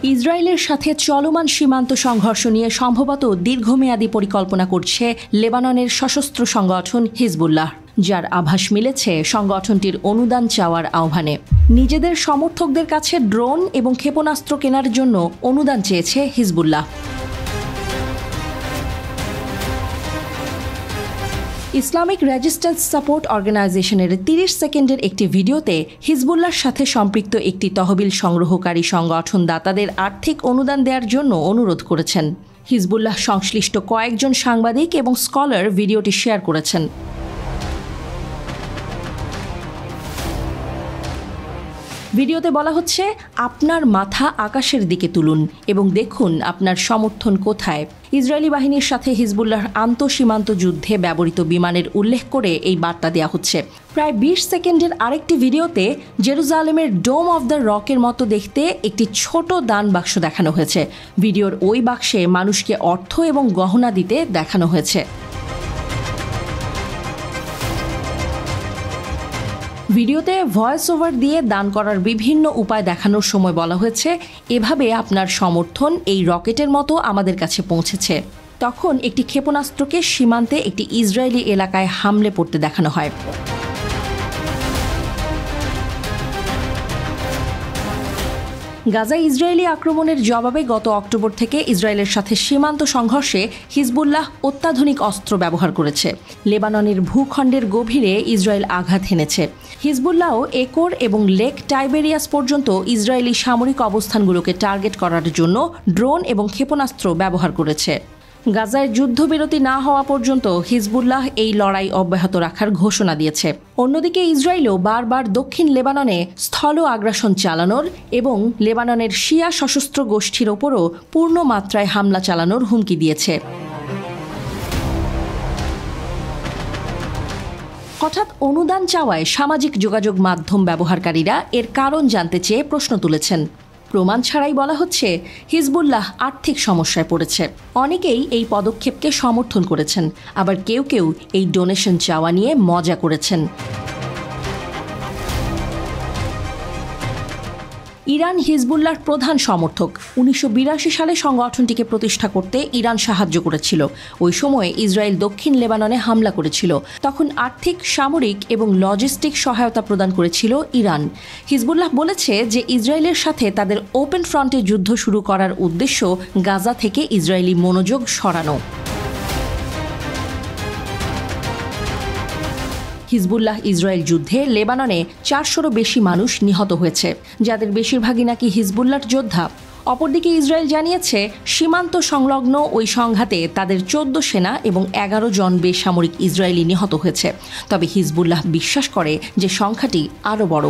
ইসরায়েলের সাথে চলমান সীমান্ত সংঘর্ষ নিয়ে সম্ভবত দীর্ঘমেয়াদী পরিকল্পনা করছে লেবাননের সশস্ত্র সংগঠন হিজবুল্লাহ, যার আভাস মিলেছে সংগঠনটির অনুদান চাওয়ার আহ্বানে। নিজেদের সমর্থকদের কাছে ড্রোন এবং ক্ষেপণাস্ত্র কেনার জন্য অনুদান চেয়েছে হিজবুল্লাহ। ইসলামিক রেজিস্ট্যান্স সাপোর্ট অর্গানাইজেশনের ৩০ সেকেন্ডের একটি ভিডিওতে হিজবুল্লাহর সাথে সম্পৃক্ত একটি তহবিল সংগ্রহকারী সংগঠন দাতাদের আর্থিক অনুদান দেওয়ার জন্য অনুরোধ করেছেন। হিজবুল্লাহ সংশ্লিষ্ট কয়েকজন সাংবাদিক এবং স্কলার ভিডিওটি শেয়ার করেছেন। ভিডিওতে বলা হচ্ছে, আপনার মাথা আকাশের দিকে তুলুন এবং দেখুন আপনার সমর্থন কোথায়। ইসরায়েলি বাহিনীর সাথে হিজবুল্লাহর আন্তঃসীমান্ত যুদ্ধে ব্যবহৃত বিমানের উল্লেখ করে এই বার্তা দেওয়া হচ্ছে। প্রায় ২০ সেকেন্ডের আরেকটি ভিডিওতে জেরুজালেমের ডোম অফ দ্য রকের মতো দেখতে একটি ছোট দান বাক্স দেখানো হয়েছে। ভিডিওর ওই বাক্সে মানুষকে অর্থ এবং গহনা দিতে দেখানো হয়েছে। ভিডিওতে ভয়েস ওভার দিয়ে দান করার বিভিন্ন উপায় দেখানোর সময় বলা হয়েছে, এভাবে আপনার সমর্থন এই রকেটের মতো আমাদের কাছে পৌঁছেছে। তখন একটি ক্ষেপণাস্ত্রকে সীমান্তে একটি ইসরায়েলি এলাকায় হামলে পড়তে দেখানো হয়। গাজায় ইসরায়েলি আক্রমণের জবাবে গত অক্টোবর থেকে ইসরায়েলের সাথে সীমান্ত সংঘর্ষে হিজবুল্লাহ অত্যাধুনিক অস্ত্র ব্যবহার করেছে। লেবাননের ভূখণ্ডের গভীরে ইসরায়েল আঘাত হেনেছে। হিজবুল্লাহও একর এবং লেক টাইবেরিয়াস পর্যন্ত ইসরায়েলি সামরিক অবস্থানগুলোকে টার্গেট করার জন্য ড্রোন এবং ক্ষেপণাস্ত্র ব্যবহার করেছে। গাজায় যুদ্ধবিরতি না হওয়া পর্যন্ত হিজবুল্লাহ এই লড়াই অব্যাহত রাখার ঘোষণা দিয়েছে। অন্যদিকে ইসরায়েলও বারবার দক্ষিণ লেবাননে স্থল আগ্রাসন চালানোর এবং লেবাননের শিয়া সশস্ত্র গোষ্ঠীর ওপরও পূর্ণ মাত্রায় হামলা চালানোর হুমকি দিয়েছে। হঠাৎ অনুদান চাওয়ায় সামাজিক যোগাযোগ মাধ্যম ব্যবহারকারীরা এর কারণ জানতে চেয়ে প্রশ্ন তুলেছেন। প্রমাণ ছাড়াই বলা হচ্ছে, হিজবুল্লাহ আর্থিক সমস্যায় পড়েছে। অনেকেই এই পদক্ষেপকে সমর্থন করেছেন, আবার কেউ কেউ এই ডোনেশন চাওয়া নিয়ে মজা করেছেন। ইরান হিজবুল্লাহর প্রধান সমর্থক। ১৯৮২ সালে সংগঠনটিকে প্রতিষ্ঠা করতে ইরান সাহায্য করেছিল। ওই সময়ে ইসরায়েল দক্ষিণ লেবাননে হামলা করেছিল। তখন আর্থিক, সামরিক এবং লজিস্টিক সহায়তা প্রদান করেছিল ইরান। হিজবুল্লাহ বলেছে যে ইসরায়েলের সাথে তাদের ওপেন ফ্রন্টে যুদ্ধ শুরু করার উদ্দেশ্য গাজা থেকে ইসরায়েলি মনোযোগ সরানো। হিজবুল্লাহ ইসরায়েল যুদ্ধে লেবাননে ৪০০রও বেশি মানুষ নিহত হয়েছে, যাদের বেশিরভাগই নাকি হিজবুল্লাহর যোদ্ধা। অপরদিকে ইসরায়েল জানিয়েছে, সীমান্ত সংলগ্ন ওই সংঘাতে তাদের ১৪ সেনা এবং ১১ জন বেসামরিক ইসরায়েলি নিহত হয়েছে। তবে হিজবুল্লাহ বিশ্বাস করে যে সংখ্যাটি আরও বড়।